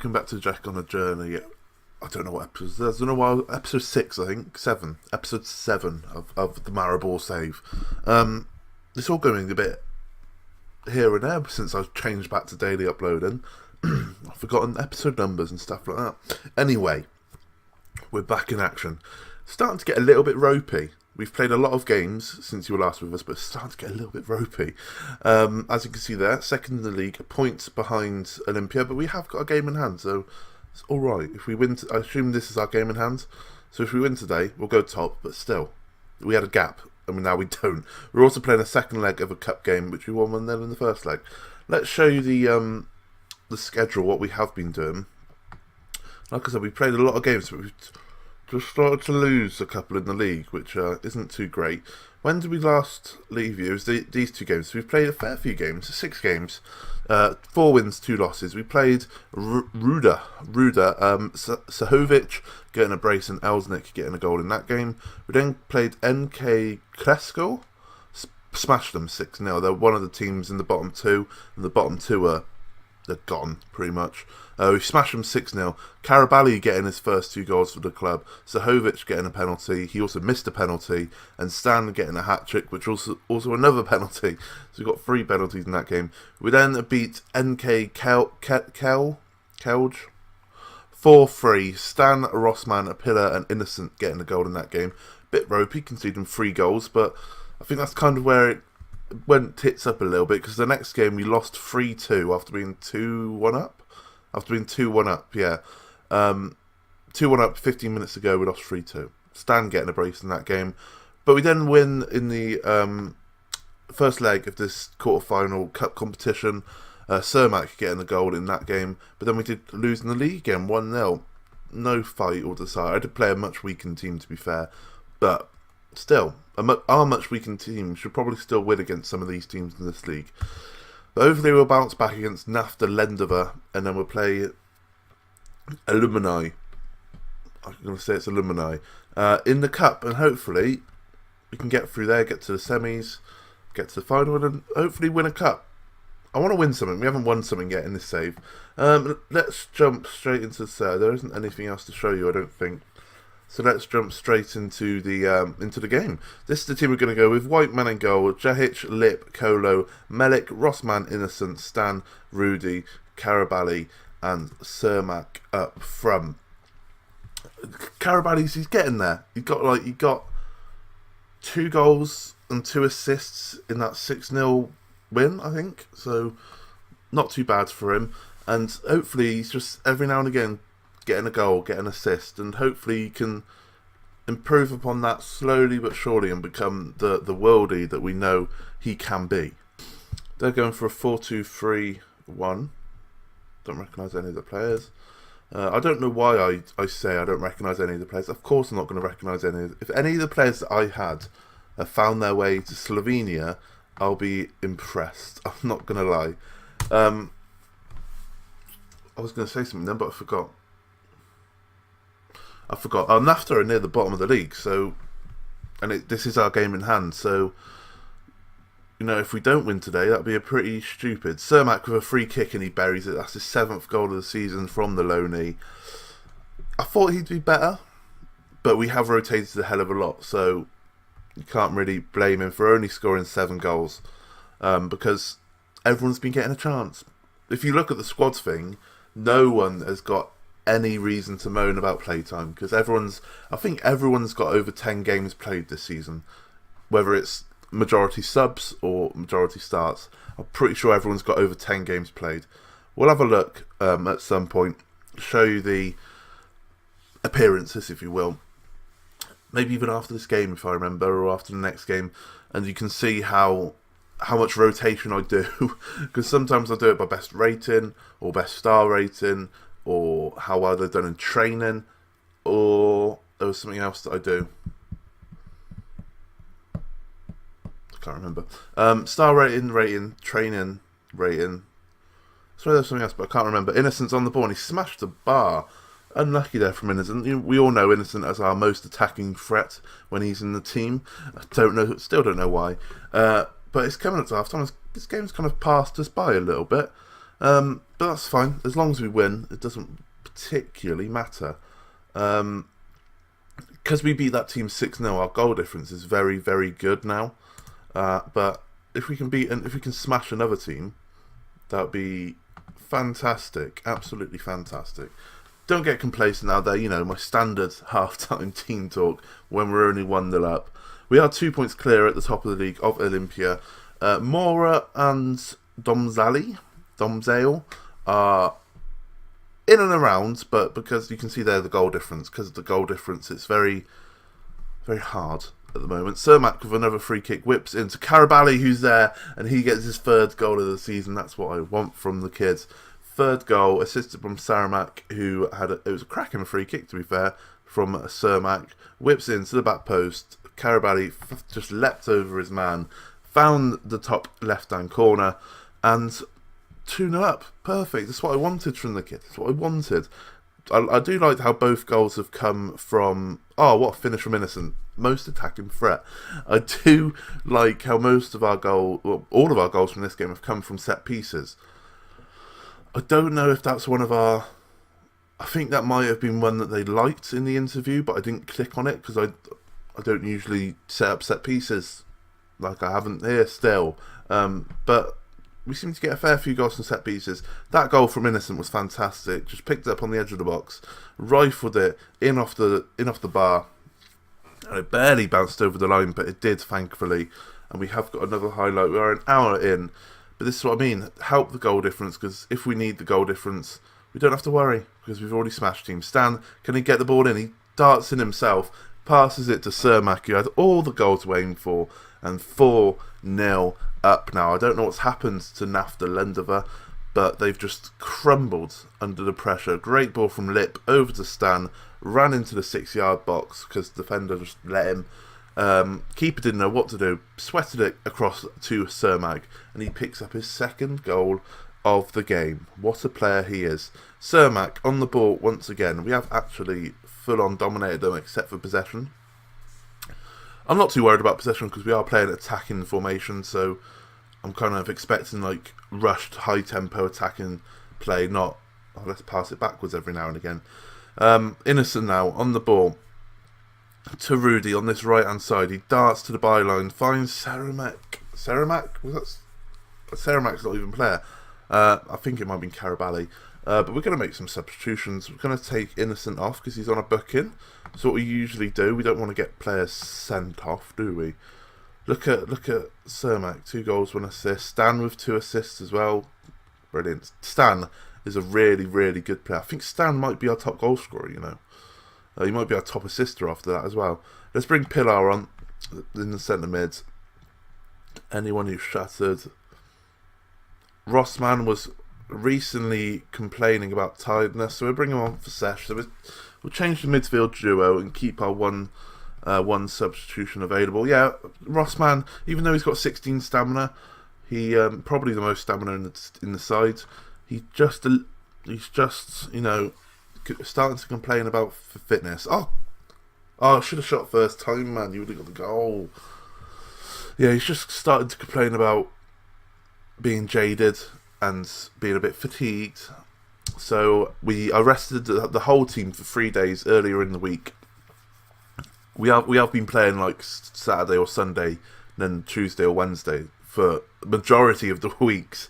welcome back to Jack on a Journey. I don't know what episode there's been a while. Episode 6, I think. 7. Episode 7 of the Maribor save. It's all going a bit here and there since I've changed back to daily uploading. I've forgotten episode numbers and stuff like that. Anyway, we're back in action. Starting to get a little bit ropey. We've played a lot of games since you were last with us, but it's starting to get a little bit ropey. As you can see there, second in the league, points behind Olympia, but we have got a game in hand, so it's alright. If we win, I assume this is our game in hand, so if we win today, we'll go top, but still, we had a gap, and now we don't. We're also playing a second leg of a cup game, which we won 1-0 in the first leg. Let's show you the schedule, what we have been doing. Like I said, we played a lot of games, but we've just started to lose a couple in the league, which isn't too great. When did we last leave you? It was these two games. So we've played a fair few games, 6 games, 4 wins, 2 losses. We played Ruda, Sahovic getting a brace and Elsnik getting a goal in that game. We then played NK Kresko, smashed them 6-0. They're one of the teams in the bottom 2, and the bottom 2 they're gone, pretty much. We smashed them 6-0. Karabali getting his first 2 goals for the club. Sahovic getting a penalty. He also missed a penalty. And Stan getting a hat-trick, which also another penalty. So we got 3 penalties in that game. We then beat NK Kelj 4-3. Stan, Rossman, Apilla and Innocent getting a goal in that game. Bit ropey, conceding 3 goals. But I think that's kind of where it went tits up a little bit, because the next game we lost 3-2 after being 2-1 up. Yeah. 2-1 up 15 minutes ago, we lost 3-2. Stan getting a brace in that game. But we then win in the first leg of this quarter-final cup competition. Cermak getting a goal in that game. But then we did lose in the league again, 1-0. No fight or desire. I did play a much weakened team, to be fair. But still, our much weakened team should probably still win against some of these teams in this league. But hopefully we'll bounce back against NAFTA, LENDAVA, and then we'll play ALUMINIJ. I'm going to say it's ALUMINIJ. In the cup, and hopefully we can get through there, get to the semis, get to the final, and hopefully win a cup. I want to win something. We haven't won something yet in this save. Let's jump straight into the save. There isn't anything else to show you, I don't think. So let's jump straight into the game. This is the team we're going to go with. White man in goal, Jahic, Lip, Kolo, Melik, Rossman, Innocent, Stan, Rudy, Karabali and Cermak up front. Karabali's, he's getting there. He got 2 goals and 2 assists in that 6-0 win, I think. So not too bad for him. And hopefully he's just every now and again getting a goal, getting an assist, and hopefully he can improve upon that slowly but surely and become the worldie that we know he can be. They're going for a 4-2-3-1. Don't recognise any of the players. I don't know why I say I don't recognise any of the players. Of course I'm not going to recognise any. If any of the players that I had have found their way to Slovenia, I'll be impressed. I'm not going to lie. I was going to say something then, but I forgot. NAFTA are near the bottom of the league, so, and this is our game in hand, so, you know, if we don't win today, that'd be a pretty stupid. Cermak with a free kick and he buries it. That's his 7th goal of the season from the low knee. I thought he'd be better, but we have rotated a hell of a lot, so you can't really blame him for only scoring 7 goals, because everyone's been getting a chance. If you look at the squad thing, no one has got any reason to moan about playtime, because I think everyone's got over 10 games played this season, whether it's majority subs or majority starts. I'm pretty sure everyone's got over 10 games played. We'll have a look at some point, show you the appearances, if you will, maybe even after this game if I remember, or after the next game, and you can see how much rotation I do, because sometimes I do it by best rating or best star rating, or how well they've done in training, or there was something else that I do. I can't remember. Star rating, training rating. So there's something else, but I can't remember. Innocent's on the ball and he smashed the bar. Unlucky there from Innocent. We all know Innocent as our most attacking threat when he's in the team. I still don't know why. But it's coming up to half time. This game's kind of passed us by a little bit. But that's fine. As long as we win, it doesn't particularly matter. Because we beat that team 6-0, our goal difference is very, very good now. But if we can smash another team, that would be fantastic. Absolutely fantastic. Don't get complacent out there. You know, my standard half-time team talk when we're only 1-0 up. We are 2 points clear at the top of the league of Olympia. Mora and Domzale are in and around, but because you can see there the goal difference, because of the goal difference, it's very, very hard at the moment. Cermak with another free kick whips into Karabali, who's there, and he gets his 3rd goal of the season. That's what I want from the kids. 3rd goal, assisted from Saramak, who it was a cracking free kick, to be fair, from Cermak. Whips into the back post. Karabali just leapt over his man, found the top left-hand corner, and 2-0 up. Perfect. That's what I wanted from the kid. That's what I wanted. I do like how both goals have come from... Oh, what a finish from Innocent. Most attacking threat. I do like how most of our all of our goals from this game have come from set pieces. I don't know if that's one of our... I think that might have been one that they liked in the interview, but I didn't click on it because I don't usually set up set pieces like I haven't here still. But we seem to get a fair few goals from set pieces. That goal from Innocent was fantastic. Just picked it up on the edge of the box, rifled it in off the bar, and it barely bounced over the line, but it did, thankfully. And we have got another highlight. We are an hour in, but this is what I mean. Help the goal difference, because if we need the goal difference, we don't have to worry, because we've already smashed Team Stan. Can he get the ball in? He darts in himself, passes it to Cermak, who had all the goals to aim for, and 4-0 up now. I don't know what's happened to NAFTA LENDAVA, but they've just crumbled under the pressure. Great ball from Lip over to Stan, ran into the 6-yard box because the defender just let him. Keeper didn't know what to do, sweated it across to Cermak, and he picks up his 2nd goal of the game. What a player he is. Cermak on the ball once again. We have actually full-on dominated them except for possession. I'm not too worried about possession because we are playing attacking formation, so I'm kind of expecting like rushed, high-tempo attacking play, not let's pass it backwards every now and again. Innocent now on the ball to Rudy on this right-hand side. He darts to the byline, finds Saramak. Saramak's not even a player. I think it might have been Karabali. But we're going to make some substitutions. We're going to take Innocent off because he's on a booking. So what we usually do, we don't want to get players sent off, do we? Look at Cermak, 2 goals, 1 assist. Stan with 2 assists as well. Brilliant. Stan is a really, really good player. I think Stan might be our top goal scorer, you know. He might be our top assister after that as well. Let's bring Pilar on in the centre mid. Anyone who's shattered. Rossman was recently complaining about tiredness, so we'll bring him on for Sesh. So we'll change the midfield duo and keep our one substitution available. Yeah, Rossman, even though he's got 16 stamina, he probably the most stamina in the side. He's just you know, starting to complain about fitness. Oh, I should have shot first time, man. You would have got the goal. Yeah, he's just started to complain about being jaded and being a bit fatigued. So we arrested the whole team for 3 days earlier in the week. We have been playing like Saturday or Sunday, then Tuesday or Wednesday for majority of the weeks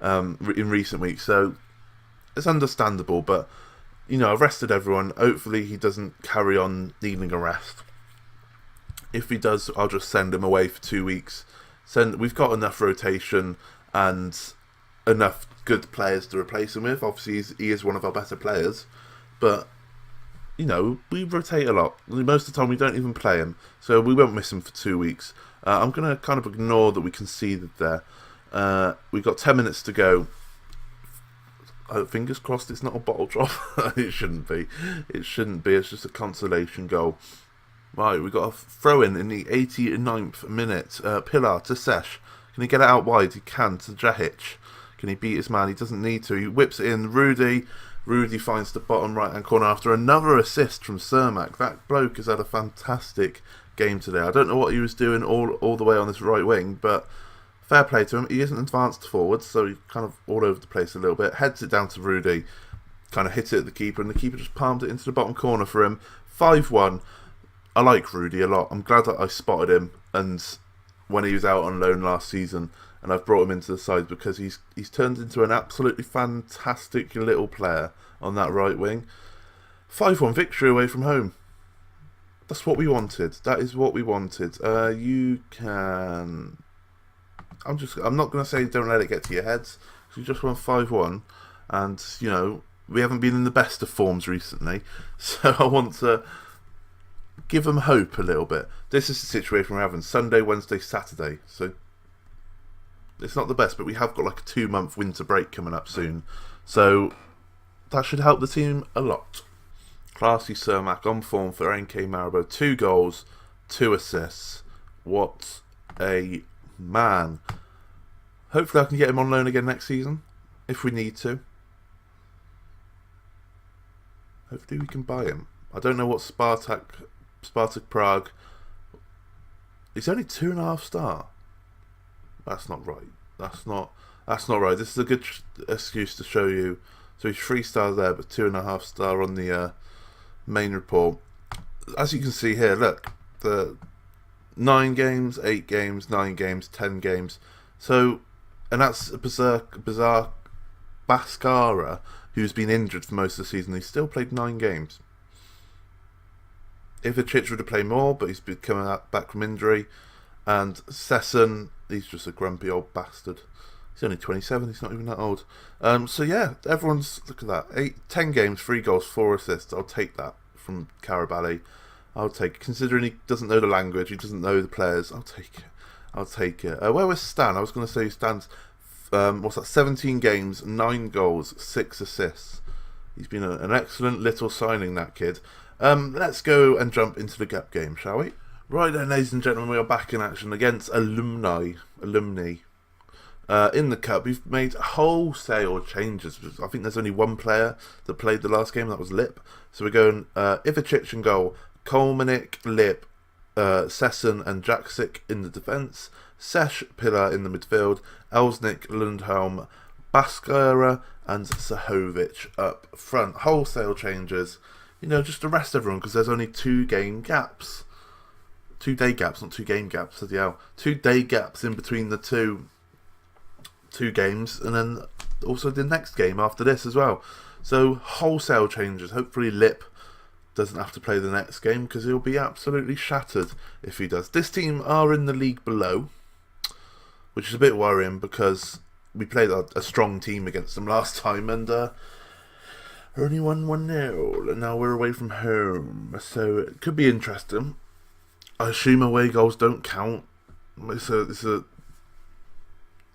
in recent weeks. So it's understandable, but you know, I've rested everyone. Hopefully he doesn't carry on needing a rest. If he does, I'll just send him away for 2 weeks. We've got enough rotation and enough good players to replace him with. Obviously, he is one of our better players, but you know, we rotate a lot. Most of the time, we don't even play him, so we won't miss him for 2 weeks. I'm going to kind of ignore that we conceded there. We've got 10 minutes to go. Fingers crossed it's not a bottle drop. It shouldn't be. It shouldn't be. It's just a consolation goal. Right, we've got a throw-in the 89th minute. Pilar to Sesh. Can he get it out wide? He can, to Jahic. Can he beat his man? He doesn't need to. He whips it in. Rudy finds the bottom right-hand corner after another assist from Cermak. That bloke has had a fantastic game today. I don't know what he was doing all the way on this right wing, but fair play to him. He isn't advanced forwards, so he's kind of all over the place a little bit. Heads it down to Rudy, kind of hit it at the keeper, and the keeper just palmed it into the bottom corner for him. 5-1. I like Rudy a lot. I'm glad that I spotted him, and when he was out on loan last season, and I've brought him into the side because he's turned into an absolutely fantastic little player on that right wing. 5-1 victory away from home. That's what we wanted. That is what we wanted. You can... I'm not going to say don't let it get to your heads. You just won 5-1. And, you know, we haven't been in the best of forms recently. So I want to give them hope a little bit. This is the situation we're having. Sunday, Wednesday, Saturday. So it's not the best, but we have got like a 2-month winter break coming up soon. So that should help the team a lot. Classy Cermak on form for NK Maribor. 2 goals, 2 assists. What a man. Hopefully I can get him on loan again next season, if we need to. Hopefully we can buy him. I don't know what Spartak Prague. He's only 2.5 star. That's not right. That's not right. This is a good excuse to show you. So he's 3 stars there, but 2.5 star on the main report. As you can see here, look, the 9 games, 8 games, 9 games, 10 games. So, and that's a bizarre Baskara, who's been injured for most of the season. He's still played 9 games. Ivacic would have played more, but he's been coming back from injury. And Sesson, he's just a grumpy old bastard. He's only 27, he's not even that old. So yeah, everyone's, look at that. 10 games, 3 goals, 4 assists. I'll take that from Karabali. I'll take it. Considering he doesn't know the language, he doesn't know the players, I'll take it. I'll take it. Where was Stan? I was going to say Stan's, 17 games, 9 goals, 6 assists. He's been an excellent little signing, that kid. Let's go and jump into the gap game, shall we? Right then, ladies and gentlemen, we are back in action against Alumni. In the cup, we've made wholesale changes. I think there's only one player that played the last game, that was Lip. So we're going Ivacic in goal, Kolmanik, Lip, Sesson and Jaksic in the defence, Sesh Pillar in the midfield, Elsnik, Lundholm, Baskara and Sahovic up front. Wholesale changes, you know, just to rest everyone because there's only 2 game gaps. 2 day gaps, not 2 game gaps, said the L. 2 day gaps in between the two games, and then also the next game after this as well. So wholesale changes. Hopefully Lip doesn't have to play the next game because he'll be absolutely shattered if he does. This team are in the league below, which is a bit worrying because we played a strong team against them last time and only won 1-0, and now we're away from home, so it could be interesting. I assume away goals don't count. It's a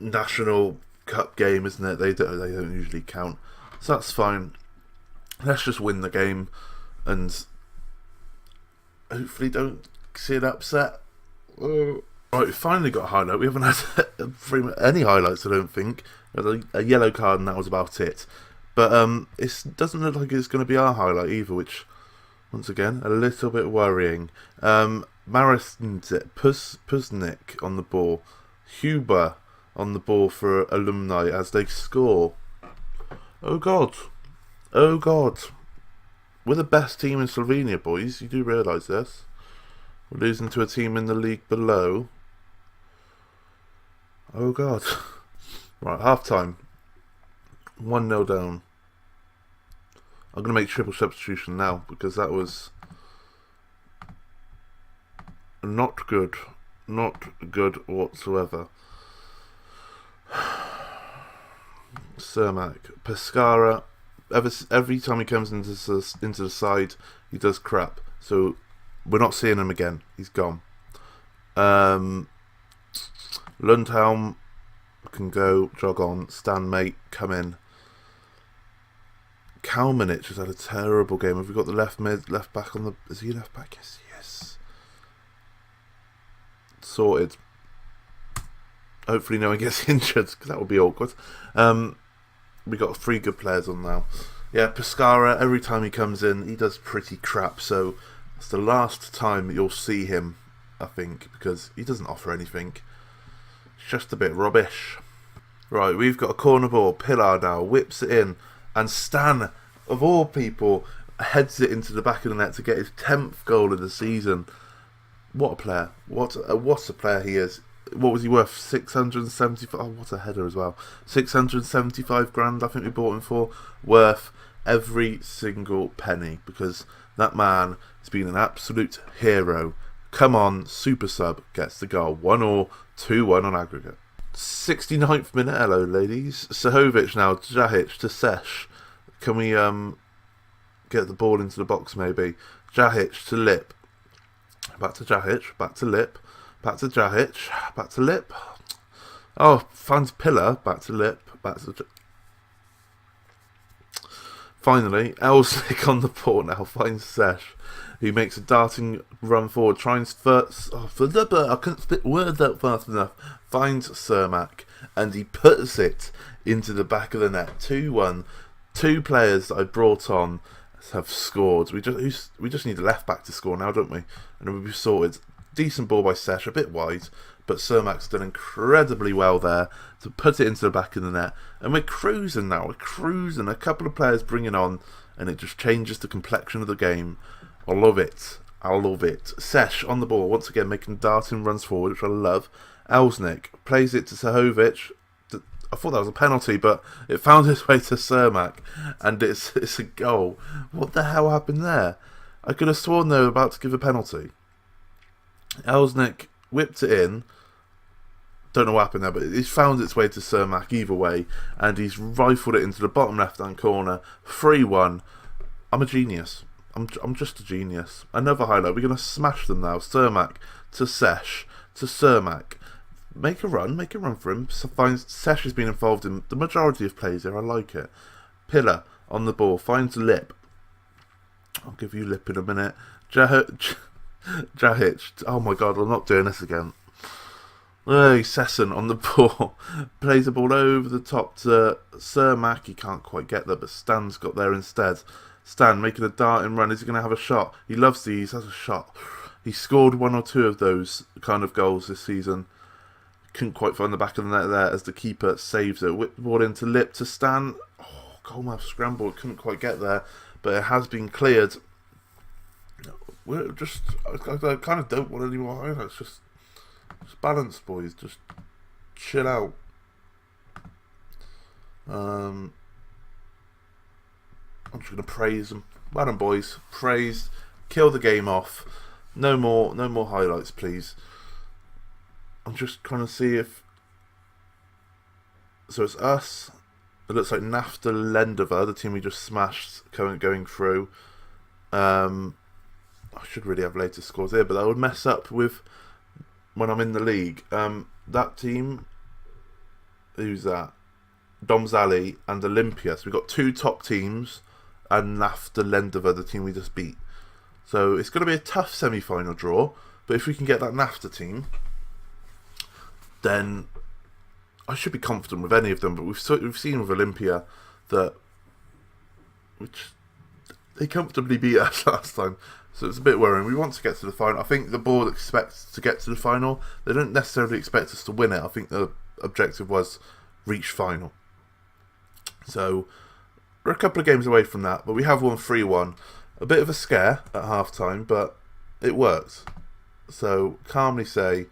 national cup game, isn't it? They don't usually count, so that's fine. Let's just win the game and hopefully don't see an upset. Right, we finally got a highlight. We haven't had any highlights, I don't think. A yellow card and that was about it. But it doesn't look like it's going to be our highlight either, which, once again, a little bit worrying. Pusnik on the ball. Huber on the ball for Alumni as they score. Oh God. Oh God. We're the best team in Slovenia, boys. You do realise this. We're losing to a team in the league below. Oh God. Right, half time. 1-0 down. I'm going to make triple substitution now because that was not good. Not good whatsoever. Cermak. Pescara. Every time he comes into the side, he does crap. So we're not seeing him again. He's gone. Lundholm can go, jog on. Stan, mate, come in. Kalmanic has had a terrible game. Have we got the left back on the... Is he left back? Yes. Sorted. Hopefully no one gets injured, because that would be awkward. We got 3 good players on now. Yeah, Pescara, every time he comes in, he does pretty crap. So it's the last time you'll see him, I think, because he doesn't offer anything. It's just a bit rubbish. Right, we've got a corner ball. Pilar now whips it in, and Stan, of all people, heads it into the back of the net to get his 10th goal of the season. What a player! What a player he is! What was he worth? 675. Oh, what a header as well! 675 grand. I think we bought him for. Worth every single penny, because that man has been an absolute hero. Come on, super sub gets the goal. 1-2, 2-1 on aggregate. 69th minute. Hello, ladies. Sahovic now. Jahic to Sesh. Can we get the ball into the box maybe? Jahic to Lip. Back to Jahic. Back to Lip. Back to Jahic. Back to Lip. Oh, finds Pillar. Back to Lip. Back to... Finally, Elsnick on the ball now. Finds Sesh, who makes a darting run forward. Tries first... Oh, I couldn't spit words out fast enough. Finds Cermak, and he puts it into the back of the net. 2-1. Two players that I brought on have scored. We just need a left back to score now, don't we? And we'll be sorted. Decent ball by Sesh, a bit wide, but Cermak's done incredibly well there to put it into the back of the net. And we're cruising now. We're cruising. A couple of players bringing on, and it just changes the complexion of the game. I love it. I love it. Sesh on the ball once again, making darting runs forward, which I love. Elsnick plays it to Sahovic. I thought that was a penalty, but it found its way to Cermak, and it's a goal. What the hell happened there? I could have sworn they were about to give a penalty. Elsnick whipped it in. Don't know what happened there, but it's found its way to Cermak either way, and he's rifled it into the bottom left-hand corner. 3-1. I'm a genius. I'm just a genius. Another highlight. We're going to smash them now. Cermak to Sesh to Cermak. Make a run for him. Finds Sesh has been involved in the majority of plays here. I like it. Pillar on the ball. Finds Lip. I'll give you Lip in a minute. Jahic. Oh my god, I'm not doing this again. Hey, Sesson on the ball. Plays the ball over the top to Cermak. He can't quite get there, but Stan's got there instead. Stan making a darting run. Is he going to have a shot? He loves these. Has a shot. He scored 1 or 2 of those kind of goals this season. Couldn't quite find the back of the net there as the keeper saves it. Whipped the ball into Lip to Stan. Oh, goalmouth scramble. Couldn't quite get there, but it has been cleared. We're just... I kind of don't want any more highlights. Just balance, boys. Just chill out. I'm just going to praise them. Well done, boys. Praised. Kill the game off. No more highlights, please. I'm just trying to see if... So it's us. It looks like NAFTA LENDAVA, the team we just smashed, going through. I should really have later scores here, but that would mess up with when I'm in the league. That team... Who's that? Domzali and Olympia. So we've got 2 top teams, and NAFTA LENDAVA, the team we just beat. So it's going to be a tough semi-final draw, but if we can get that NAFTA team, then I should be confident with any of them. But we've seen with Olympia that they comfortably beat us last time, so it's a bit worrying. We want to get to the final. I think the board expects to get to the final. They don't necessarily expect us to win it. I think the objective was reach final. So we're a couple of games away from that, but we have won 3-1. A bit of a scare at half time, but it works. So calmly say,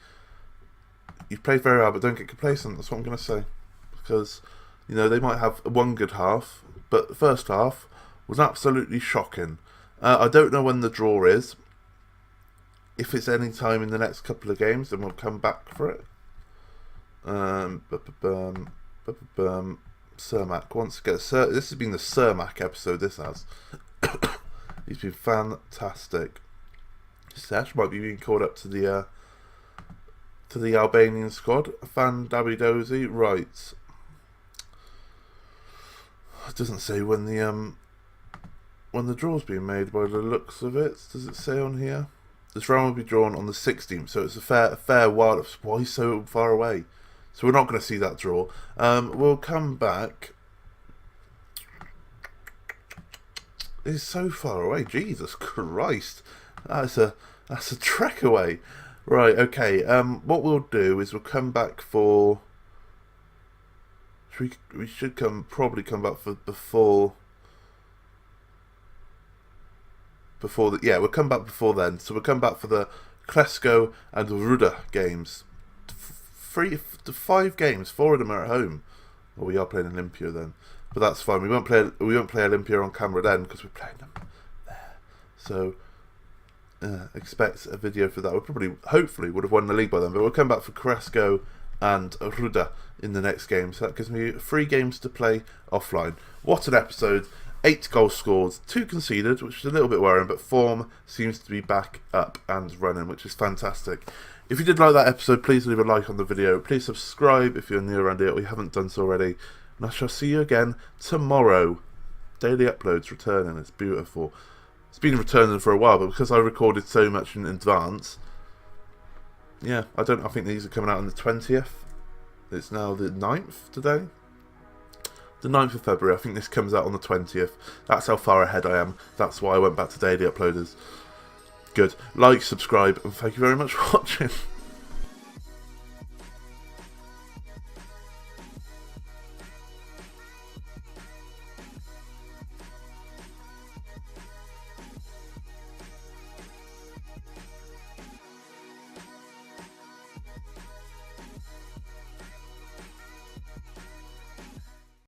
you've played very hard, but don't get complacent. That's what I'm going to say. Because, you know, they might have one good half, but the first half was absolutely shocking. I don't know when the draw is. If it's any time in the next couple of games, then we'll come back for it. Cermak wants to get... This has been the Cermak episode, this has. He's been fantastic. Sesh might be being called up to the Albanian squad. Fan Dabidozi writes. It doesn't say when the draw's being made by the looks of it. Does it say on here? This round will be drawn on the 16th, so it's a fair while. Why he's so far away? So we're not going to see that draw. We'll come back. It's so far away. Jesus Christ, that's a trek away. Right, okay. What we'll do is we'll come back for... We should probably come back for before... we'll come back before then. So we'll come back for the Klesko and Ruda games. 5 games, 4 of them are at home. Well, we are playing Olympia then, but that's fine. We won't play Olympia on camera then because we're playing them there. So expect a video for that. Hopefully would have won the league by then, but we'll come back for Klesko and Ruda in the next game. So that gives me 3 games to play offline. What an episode! 8 goals scored, 2 conceded, which is a little bit worrying, but form seems to be back up and running, which is fantastic. If you did like that episode, please leave a like on the video. Please subscribe if you're new around here or you haven't done so already. And I shall see you again tomorrow. Daily uploads returning, it's beautiful. It's been returning for a while, but because I recorded so much in advance, yeah, I think these are coming out on the 20th. It's now the 9th today. The 9th of February, I think this comes out on the 20th. That's how far ahead I am. That's why I went back to daily uploaders. Good. Like, subscribe, and thank you very much for watching.